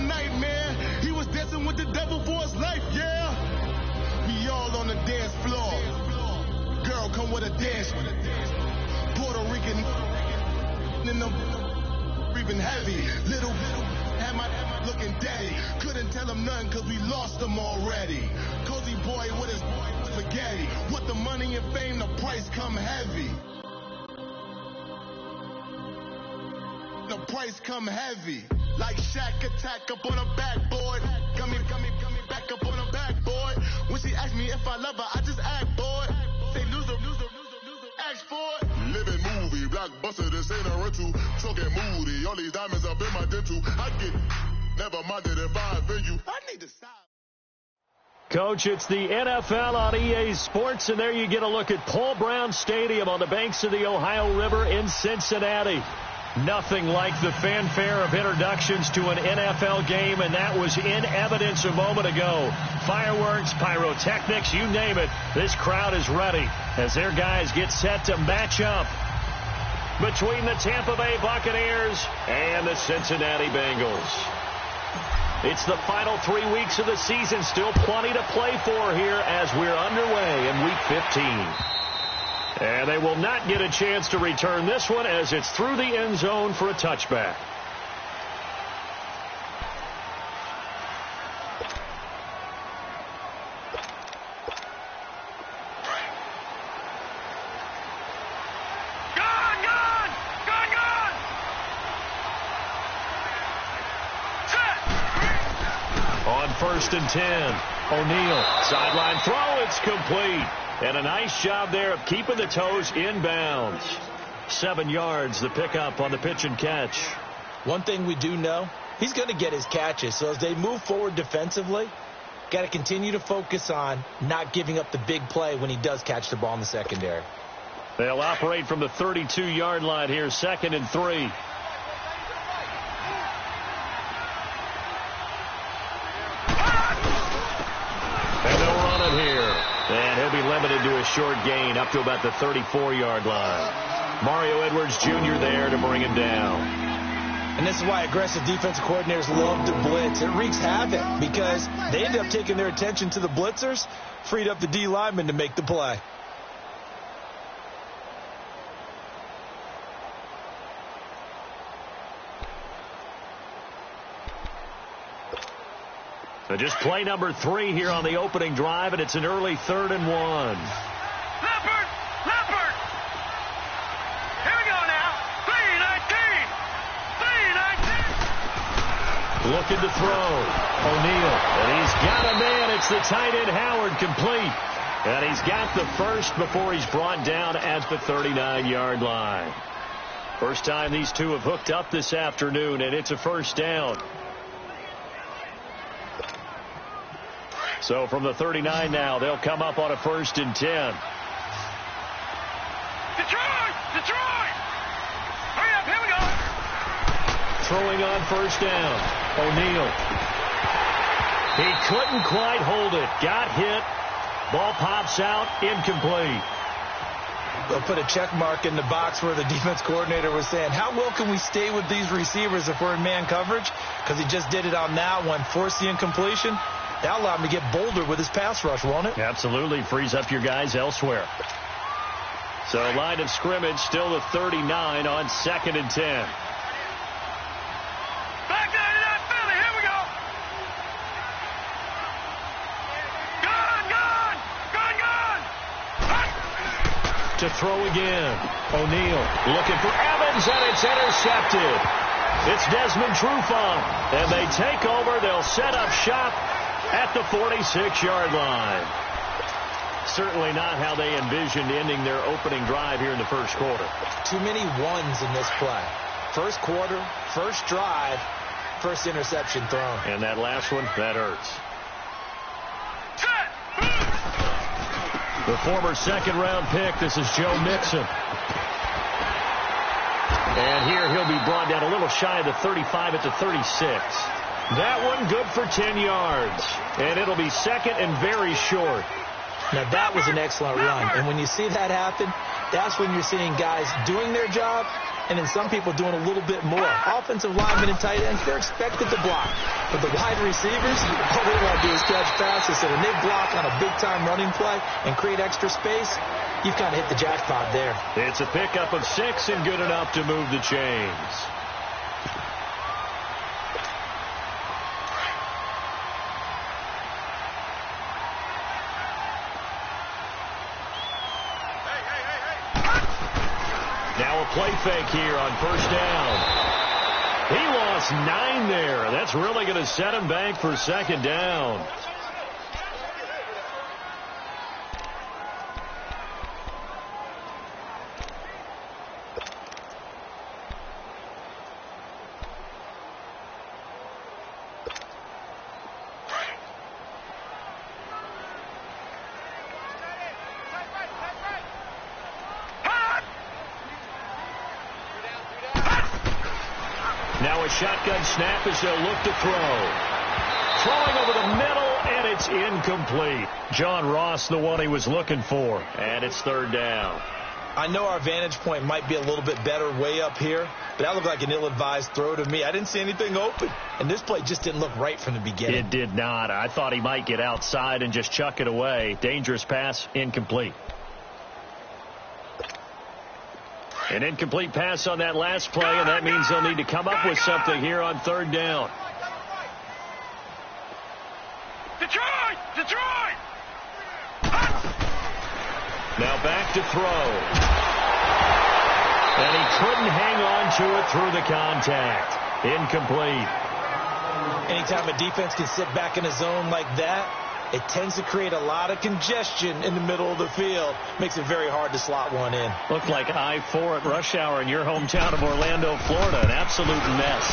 nightmare. He was dancing with the devil for his life, yeah. We all on the dance floor. Girl, come with a dance. Puerto Rican in the breathing heavy. Little had my looking daddy. Couldn't tell him nothing cause we lost him already. Cozy boy with his spaghetti. What the money and fame, the price come heavy. The price come heavy. Like Shaq attack up on a backboard. Come back up on a backboard. When she asked me if I love her, I just act bored. Say loser, ask for it. Living movie, blockbuster, this ain't a rental. Talking moody, all these diamonds up in my dental. I get never minded if I offend you. I need to stop. Coach, it's the NFL on EA Sports, and there you get a look at Paul Brown Stadium on the banks of the Ohio River in Cincinnati. Nothing like the fanfare of introductions to an NFL game, and that was in evidence a moment ago. Fireworks, pyrotechnics, you name it. This crowd is ready as their guys get set to match up between the Tampa Bay Buccaneers and the Cincinnati Bengals. It's the final 3 weeks of the season. Still plenty to play for here as we're underway in Week 15. And they will not get a chance to return this one as it's through the end zone for a touchback. On 1st and 10, O'Neal, sideline throw, it's complete. And a nice job there of keeping the toes inbounds. 7 yards, the pickup on the pitch and catch. One thing we do know, he's going to get his catches. So as they move forward defensively, got to continue to focus on not giving up the big play when he does catch the ball in the secondary. They'll operate from the 32-yard line here, 2nd and 3. And he'll be limited to a short gain up to about the 34-yard line. Mario Edwards Jr. there to bring him down. And this is why aggressive defensive coordinators love to blitz. It wreaks havoc because they end up taking their attention to the blitzers, freed up the D lineman to make the play. So just play number 3 here on the opening drive, and it's an early 3rd and 1. Leopard! Here we go now. 3-19. Looking to throw. O'Neal. And he's got a man. It's the tight end Howard, complete. And he's got the first before he's brought down at the 39-yard line. First time these two have hooked up this afternoon, and it's a first down. So from the 39 now, they'll come up on a 1st and 10. Detroit! Hurry up, here we go! Throwing on 1st down. O'Neal. He couldn't quite hold it. Got hit. Ball pops out. Incomplete. They'll put a check mark in the box where the defense coordinator was saying, how well can we stay with these receivers if we're in man coverage? Because he just did it on that one. Forced the incompletion. That'll allow him to get bolder with his pass rush, won't it? Absolutely. Frees up your guys elsewhere. So line of scrimmage still the 39 on 2nd and 10. Back there to that Philly. Here we go. Gone. To throw again. O'Neal looking for Evans, and it's intercepted. It's Desmond Trufant, and they take over. They'll set up shop at the 46-yard line. Certainly not how they envisioned ending their opening drive here in the first quarter. Too many ones in this play. First quarter, first drive, first interception thrown. And that last one, that hurts. The former second-round pick, this is Joe Mixon. And here he'll be brought down a little shy of the 35 at the 36. That one good for 10 yards. And it'll be 2nd and very short. Now, that was an excellent run. And when you see that happen, that's when you're seeing guys doing their job and then some people doing a little bit more. Offensive linemen and tight ends, they're expected to block. But the wide receivers, all they want to do is catch passes. So when they block on a big-time running play and create extra space, you've kind of hit the jackpot there. It's a pickup of 6 and good enough to move the chains. Now a play fake here on first down. He lost 9 there. That's really going to set him back for second down. Now a shotgun snap as they'll look to throw. Throwing over the middle, and it's incomplete. John Ross, the one he was looking for, and it's third down. I know our vantage point might be a little bit better way up here, but that looked like an ill-advised throw to me. I didn't see anything open, and this play just didn't look right from the beginning. It did not. I thought he might get outside and just chuck it away. Dangerous pass, incomplete. An incomplete pass on that last play, and that means they'll need to come up with something here on third down. Detroit! Detroit! Now back to throw. And he couldn't hang on to it through the contact. Incomplete. Anytime a defense can sit back in a zone like that, it tends to create a lot of congestion in the middle of the field. Makes it very hard to slot one in. Looked like I-4 at rush hour in your hometown of Orlando, Florida. An absolute mess.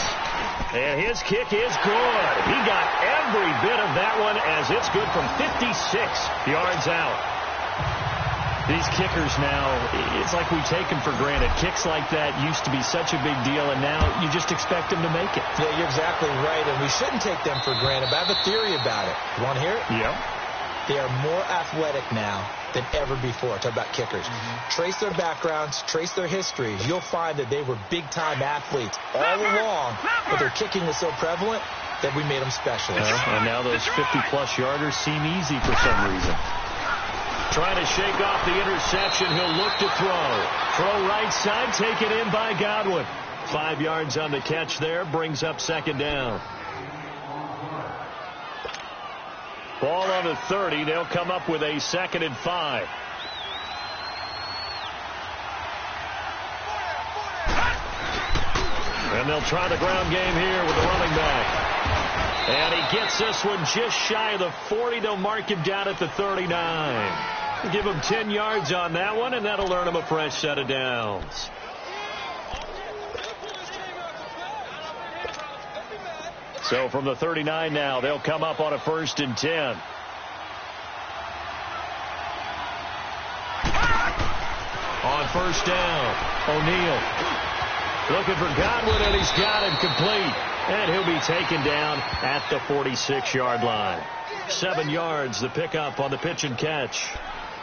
And his kick is good. He got every bit of that one as it's good from 56 yards out. These kickers now, it's like we take them for granted. Kicks like that used to be such a big deal, and now you just expect them to make it. Yeah, you're exactly right, and we shouldn't take them for granted, but I have a theory about it. You want to hear it? Yeah. They are more athletic now than ever before. Talk about kickers. Trace their backgrounds, trace their histories. You'll find that they were big-time athletes all along, but their kicking was so prevalent that we made them specialists. And now those 50-plus yarders seem easy for some reason. Trying to shake off the interception. He'll look to throw. Throw right side, taken in by Godwin. 5 yards on the catch there, brings up second down. Ball on the 30. They'll come up with a 2nd and 5. And they'll try the ground game here with the running back. And he gets this one just shy of the 40. They'll mark him down at the 39. Give him 10 yards on that one, and that'll earn him a fresh set of downs. So from the 39 now, they'll come up on a 1st and 10. On first down, O'Neal looking for Godwin, and he's got him complete. And he'll be taken down at the 46-yard line. 7 yards, the pickup on the pitch and catch.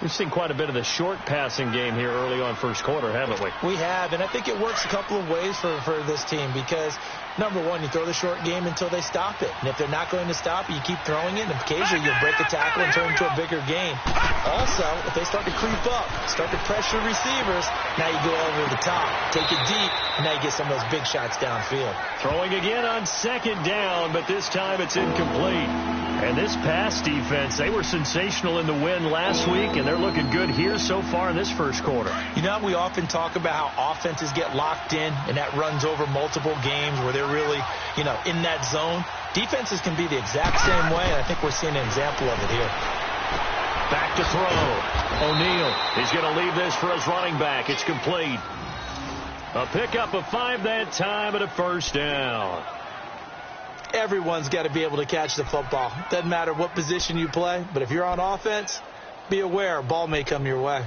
We've seen quite a bit of the short passing game here early on first quarter, haven't we? We have, and I think it works a couple of ways for this team because, number one, you throw the short game until they stop it. And if they're not going to stop it, you keep throwing it, and occasionally you'll break a tackle and turn into a bigger game. Also, if they start to creep up, start to pressure receivers, now you go over the top, take it deep, and now you get some of those big shots downfield. Throwing again on second down, but this time it's incomplete. And this pass defense, they were sensational in the win last week, and they're looking good here so far in this first quarter. You know, we often talk about how offenses get locked in, and that runs over multiple games where they're really, in that zone. Defenses can be the exact same way, and I think we're seeing an example of it here. Back to throw. O'Neal, he's going to leave this for his running back. It's complete. A pickup of 5 that time and a first down. Everyone's got to be able to catch the football. Doesn't matter what position you play, but if you're on offense, be aware a ball may come your way.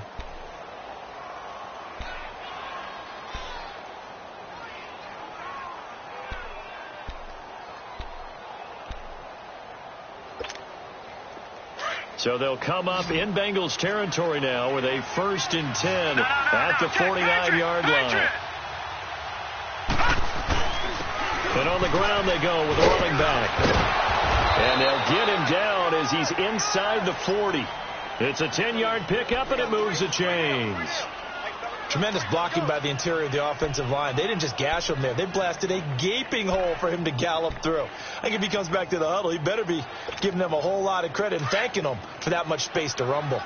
So they'll come up in Bengals territory now with a 1st and 10 at the 49-yard line. And on the ground they go with a running back. And they'll get him down as he's inside the 40. It's a 10-yard pickup, and it moves the chains. Tremendous blocking by the interior of the offensive line. They didn't just gash him there. They blasted a gaping hole for him to gallop through. I think if he comes back to the huddle, he better be giving them a whole lot of credit and thanking them for that much space to rumble.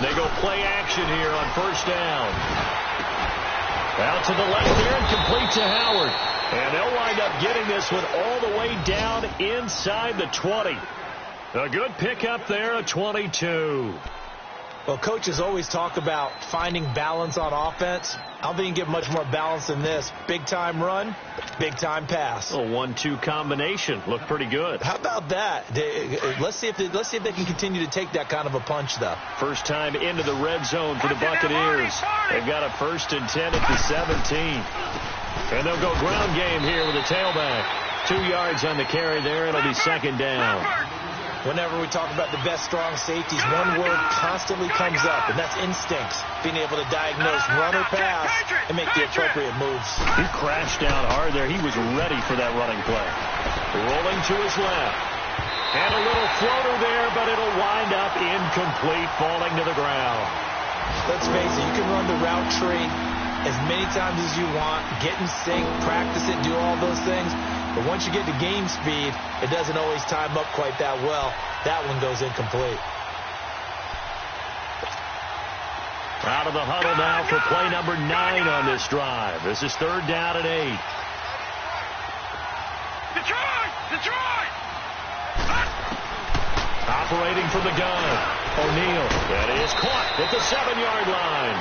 They go play action here on first down. Out to the left there and complete to Howard. And they'll wind up getting this one all the way down inside the 20. A good pickup there, a 22. Well, coaches always talk about finding balance on offense. I don't think you can get much more balance than this. Big-time run, big-time pass. A 1-2 combination. Looked pretty good. How about that? Let's see if they can continue to take that kind of a punch, though. First time into the red zone for the Buccaneers. They've got a 1st and 10 at the 17. And they'll go ground game here with a tailback. 2 yards on the carry there. It'll be 2nd down. Whenever we talk about the best strong safeties, one word constantly comes up, and that's instincts. Being able to diagnose run or pass and make the appropriate moves. He crashed down hard there. He was ready for that running play. Rolling to his left. And a little floater there, but it'll wind up incomplete, falling to the ground. Let's face it, you can run the route tree as many times as you want, get in sync, practice it, do all those things. But once you get to game speed, it doesn't always time up quite that well. That one goes incomplete. Out of the huddle now for play number 9 on this drive. This is 3rd down and 8. Detroit! Operating from the gun. O'Neal. That is caught at the 7-yard line.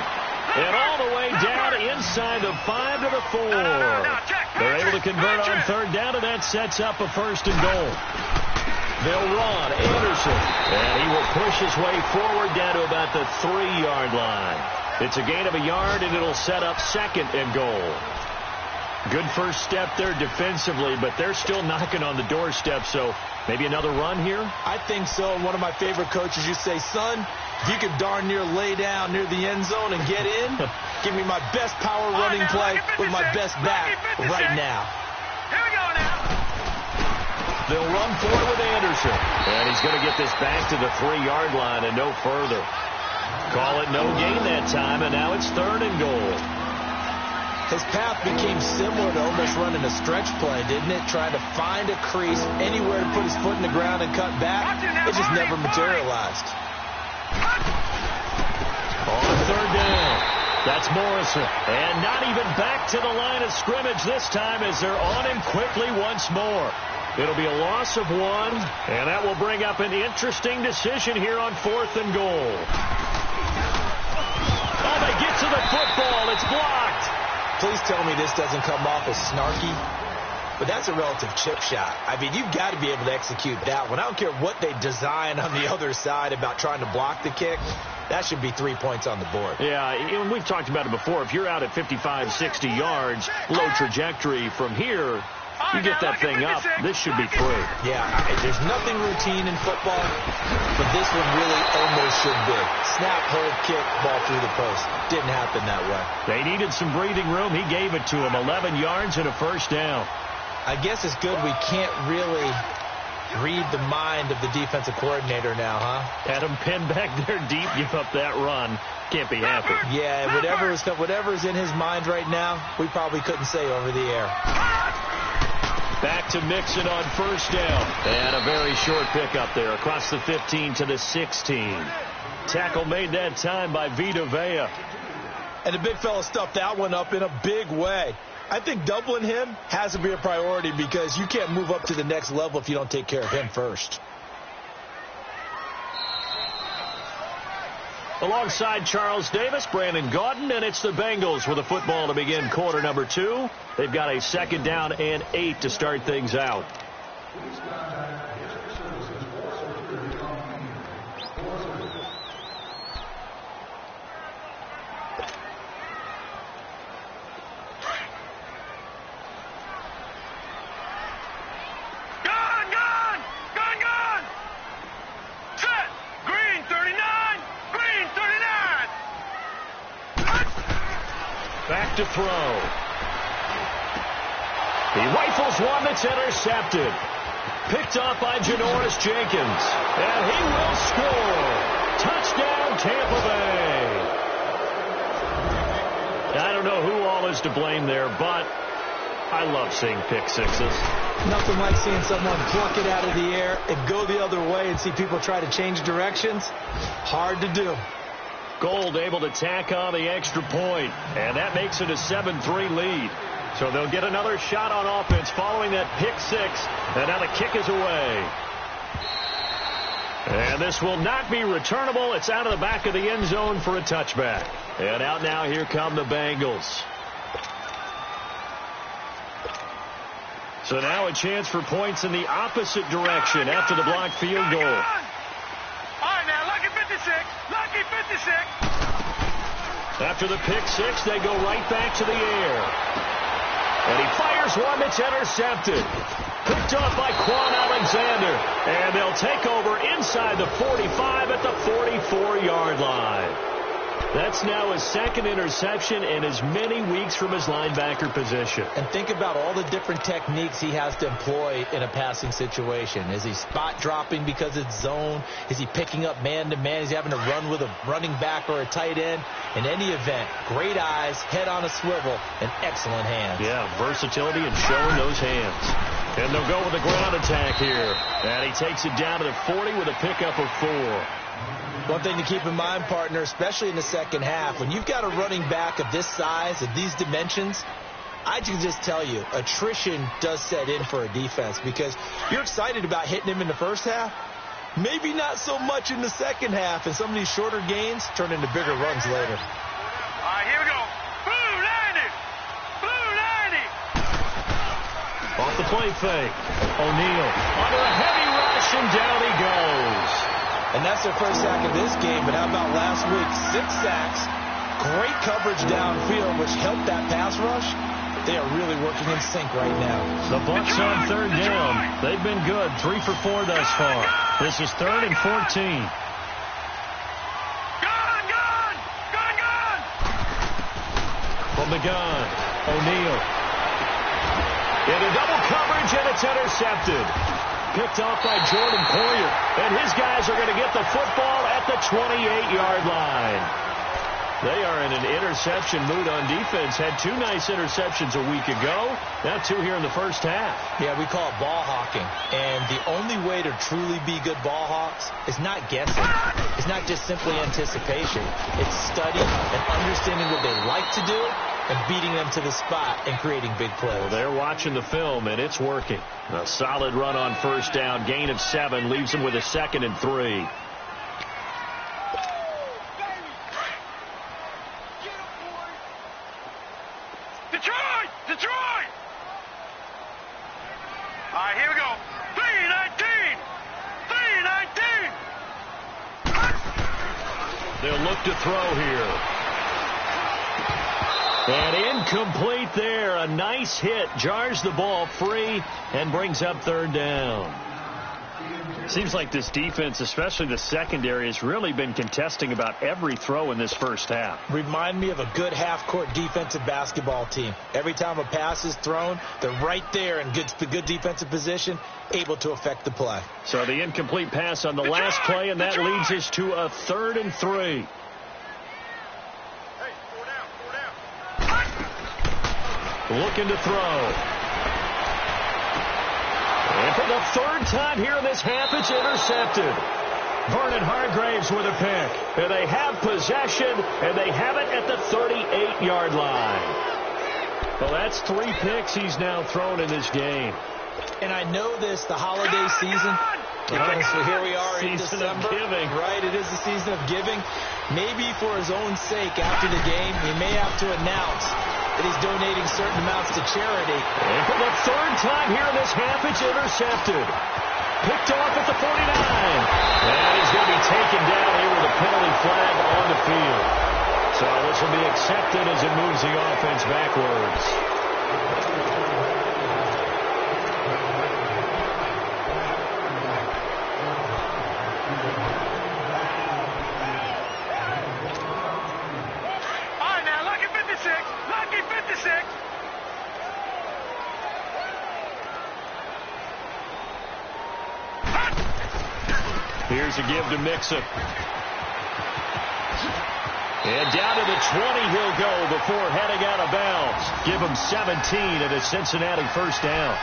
And all the way down inside the 5 to the 4. They're able to convert on 3rd down, and that sets up a 1st and goal. They'll run Anderson, and he will push his way forward down to about the 3-yard line. It's a gain of a yard, and it'll set up 2nd and goal. Good first step there defensively, but they're still knocking on the doorstep, so maybe another run here? I think so. One of my favorite coaches, you say, son, if you could darn near lay down near the end zone and get in, give me my best power running play with my best back right now. Here we go now. They'll run for it with Anderson. And he's going to get this back to the 3-yard line and no further. Call it no gain that time, and now it's 3rd and goal. His path became similar to almost running a stretch play, didn't it? Trying to find a crease, anywhere to put his foot in the ground and cut back. It just never materialized. On 3rd down, that's Morrison. And not even back to the line of scrimmage this time as they're on him quickly once more. It'll be a loss of 1, and that will bring up an interesting decision here on 4th and goal. Oh, they get to the football. It's blocked. Please tell me this doesn't come off as snarky, but that's a relative chip shot. I mean, you've got to be able to execute that one. I don't care what they design on the other side about trying to block the kick. That should be 3 points on the board. Yeah, and we've talked about it before. If you're out at 55, 60 yards, low trajectory from here, you get that thing up, this should be 3. Yeah, there's nothing routine in football, but this one really almost should be. Snap, hold, kick, ball through the post. Didn't happen that way. They needed some breathing room. He gave it to him. 11 yards and a 1st down. I guess it's good we can't really read the mind of the defensive coordinator now, huh? Had him pinned back there deep, give up that run. Can't be happy. Yeah, whatever's in his mind right now, we probably couldn't say over the air. Back to Mixon on 1st down. And a very short pickup there across the 15 to the 16. Tackle made that time by Vita Vea. And the big fella stuffed that one up in a big way. I think doubling him has to be a priority because you can't move up to the next level if you don't take care of him first. Alongside Charles Davis, Brandon Gaudin, and it's the Bengals with a football to begin quarter number 2. They've got a 2nd down and 8 to start things out. Set! Green 39! Green 39! to throw. He rifles one that's intercepted. Picked off by Janoris Jenkins. And he will score. Touchdown, Tampa Bay. I don't know who all is to blame there, but I love seeing pick sixes. Nothing like seeing someone pluck it out of the air and go the other way and see people try to change directions. Hard to do. Gold able to tack on the extra point, and that makes it a 7-3 lead. So they'll get another shot on offense following that pick six, and now the kick is away. And this will not be returnable. It's out of the back of the end zone for a touchback. And out now, here come the Bengals. So now a chance for points in the opposite direction after the blocked field goal. All right, now, lucky 56. Lucky 56. After the pick six, they go right back to the air. And he fires one that's intercepted. Picked off by Quan Alexander. And they'll take over inside the 45 at the 44-yard line. That's now his second interception in as many weeks from his linebacker position. And think about all the different techniques he has to employ in a passing situation. Is he spot dropping because it's zone? Is he picking up man-to-man? Is he having to run with a running back or a tight end? In any event, great eyes, head on a swivel, and excellent hands. Yeah, versatility and showing those hands. And they'll go with a ground attack here. And he takes it down to the 40 with a pickup of 4. One thing to keep in mind, partner, especially in the second half, when you've got a running back of this size, of these dimensions, I can just tell you, attrition does set in for a defense because you're excited about hitting him in the first half. Maybe not so much in the second half, and some of these shorter gains turn into bigger runs later. All right, here we go. Blue 90. Blue 90. Off the play fake. O'Neal under a heavy rush, and down he goes. And that's their first sack of this game, but how about last week? 6 sacks, great coverage downfield, which helped that pass rush. They are really working in sync right now. The Bucs on third down. They've been good, 3 for 4 thus far. This is 3rd and 14. Gun, gun, gun, gun. From the gun, O'Neal. Into double coverage, and it's intercepted. Picked off by Jordan Poyer. And his guys are going to get the football at the 28-yard line. They are in an interception mood on defense. Had 2 nice interceptions a week ago. Now 2 here in the first half. Yeah, we call it ball hawking. And the only way to truly be good ball hawks is not guessing. It's not just simply anticipation. It's study and understanding what they like to do and beating them to the spot and creating big plays. Well, they're watching the film, and it's working. A solid run on first down. Gain of 7 leaves them with a 2nd and 3. Detroit! Detroit! All right, here we go. 319! 319! They'll look to throw here. And incomplete there. A nice hit. Jars the ball free and brings up 3rd down. Seems like this defense, especially the secondary, has really been contesting about every throw in this first half. Remind me of a good half-court defensive basketball team. Every time a pass is thrown, they're right there in good defensive position, able to affect the play. So the incomplete pass on the last play, and that leads us to a 3rd and 3. Looking to throw. And for the 3rd time here in this half, it's intercepted. Vernon Hargraves with a pick. And they have possession, and they have it at the 38-yard line. Well, that's 3 picks he's now thrown in this game. And I know this, the holiday season, because here we are in December. Season of giving. Right, it is the season of giving. Maybe for his own sake after the game, he may have to announce that he's donating certain amounts to charity. And for the 3rd time here in this half, it's intercepted. Picked off at the 49. And he's going to be taken down here with a penalty flag on the field. So this will be accepted as it moves the offense backwards. All right, now, lucky 56. Lucky 56. Here's a give to Mixon. And down to the 20 he'll go before heading out of bounds. Give him 17 and a Cincinnati first down.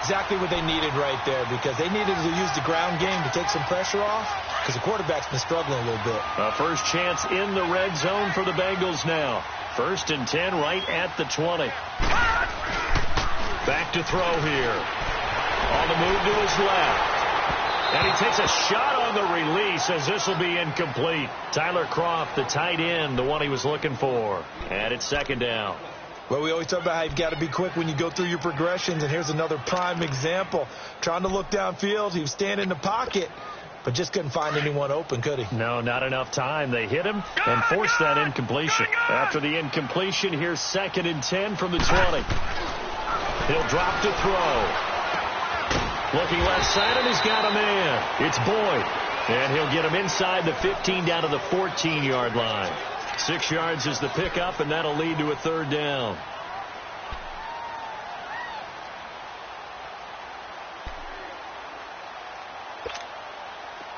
Exactly what they needed right there, because they needed to use the ground game to take some pressure off, because the quarterback's been struggling a little bit. A first chance in the red zone for the Bengals now. 1st and 10 right at the 20. Back to throw here. On the move to his left. And he takes a shot on the release as this will be incomplete. Tyler Kroft, the tight end, the one he was looking for. And it's 2nd down. Well, we always talk about how you've got to be quick when you go through your progressions, and here's another prime example. Trying to look downfield, he was standing in the pocket, but just couldn't find anyone open, could he? No, not enough time. They hit him and forced that incompletion. After the incompletion, here's 2nd and 10 from the 20. He'll drop to throw. Looking left side, and he's got a man. It's Boyd. And he'll get him inside the 15 down to the 14-yard line. 6 yards is the pickup, and that'll lead to a 3rd down.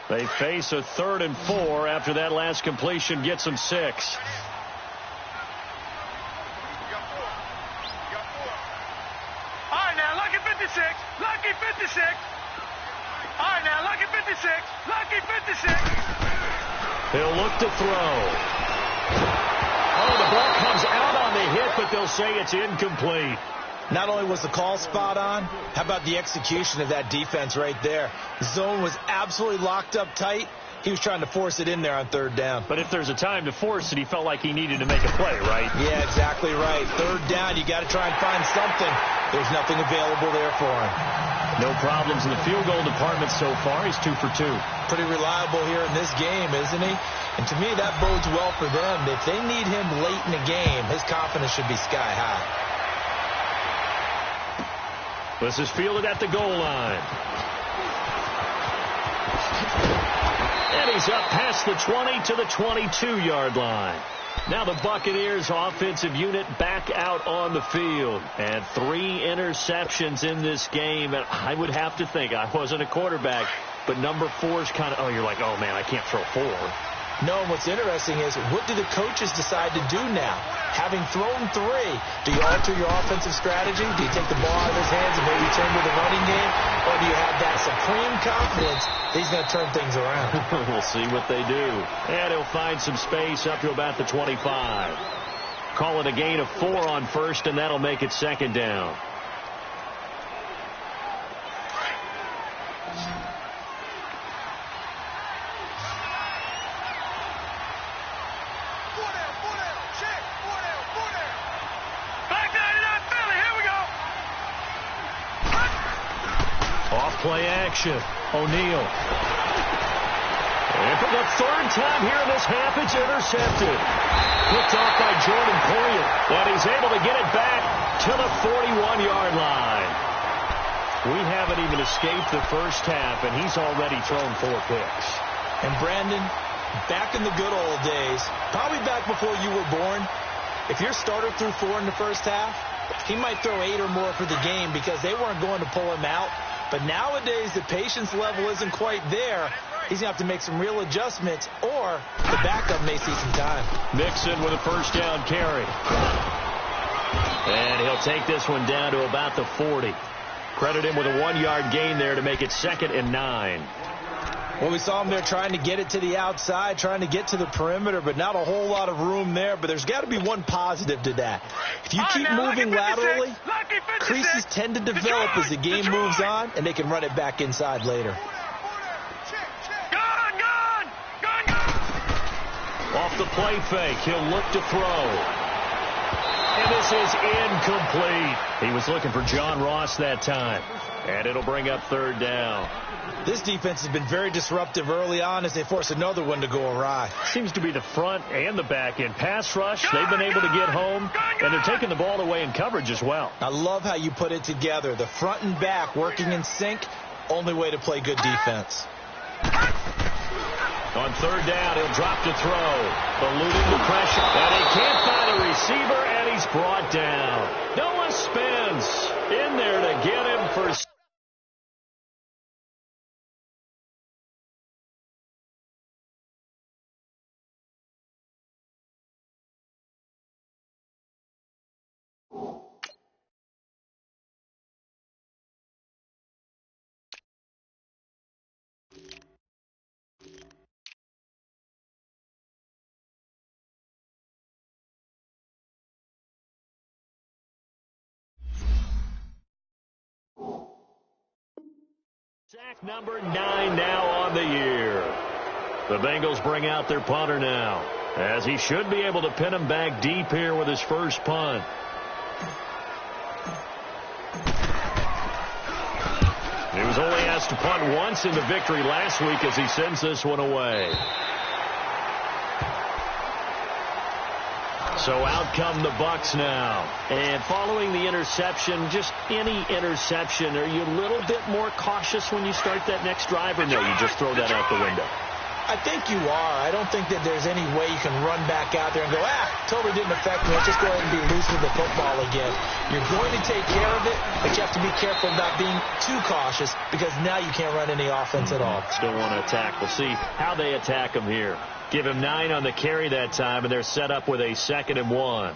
They face a 3rd and 4 after that last completion gets them 6. All right, now, lucky 56. Lucky 56. All right, now, lucky 56. Lucky 56. He'll look to throw. Oh, the ball comes out on the hit, but they'll say it's incomplete. Not only was the call spot on, how about the execution of that defense right there? The zone was absolutely locked up tight. He was trying to force it in there on 3rd down. But if there's a time to force it, he felt like he needed to make a play, right? Yeah, exactly right. 3rd down, you got to try and find something. There's nothing available there for him. No problems in the field goal department so far. He's 2 for 2. Pretty reliable here in this game, isn't he? And to me, that bodes well for them. If they need him late in the game, his confidence should be sky high. This is fielded at the goal line. And he's up past the 20 to the 22-yard line. Now the Buccaneers offensive unit back out on the field. And 3 interceptions in this game. And I would have to think, I wasn't a quarterback, but number 4 is kind of, oh, you're like, oh, man, I can't throw 4. No, and what's interesting is, what do the coaches decide to do now? Having thrown 3, do you alter your offensive strategy? Do you take the ball out of his hands and maybe turn to the running game? Or do you have that supreme confidence that he's going to turn things around? We'll see what they do. And he'll find some space up to about the 25. Call it a gain of 4 on 1st, and that'll make it 2nd down. Play action. O'Neal. And for the 3rd time here in this half, it's intercepted. Picked off by Jordan Poyer. And he's able to get it back to the 41-yard line. We haven't even escaped the first half, and he's already thrown 4 picks. And Brandon, back in the good old days, probably back before you were born, if your starter threw 4 in the first half, he might throw 8 or more for the game because they weren't going to pull him out. But nowadays, the patience level isn't quite there. He's going to have to make some real adjustments, or the backup may see some time. Mixon with a first down carry. And he'll take this one down to about the 40. Credit him with a 1-yard gain there to make it 2nd and 9. Well, we saw him there trying to get it to the outside, trying to get to the perimeter, but not a whole lot of room there. But there's got to be one positive to that. If you keep moving laterally, creases tend to develop as the game moves on, and they can run it back inside later. Off the play fake, he'll look to throw. And this is incomplete. He was looking for John Ross that time. And it'll bring up 3rd down. This defense has been very disruptive early on as they force another one to go awry. Seems to be the front and the back end. Pass rush, they've been able to get home, and they're taking the ball away in coverage as well. I love how you put it together. The front and back working in sync, only way to play good defense. On 3rd down, he'll drop to throw. Eluding the pressure. And he can't find a receiver, and he's brought down. Noah Spence in there to get him for Sack number 9 now on the year. The Bengals bring out their punter now, as he should be able to pin him back deep here with his first punt. He was only asked to punt once in the victory last week as he sends this one away. So out come the Bucs now. And following the interception, just any interception, are you a little bit more cautious when you start that next drive, or no, you just throw that out the window? I think you are. I don't think that there's any way you can run back out there and go, totally didn't affect me. Let's just go ahead and be loose with the football again. You're going to take care of it, but you have to be careful about being too cautious because now you can't run any offense at all. Still want to attack. We'll see how they attack him here. Give him 9 on the carry that time, and they're set up with a 2nd and 1.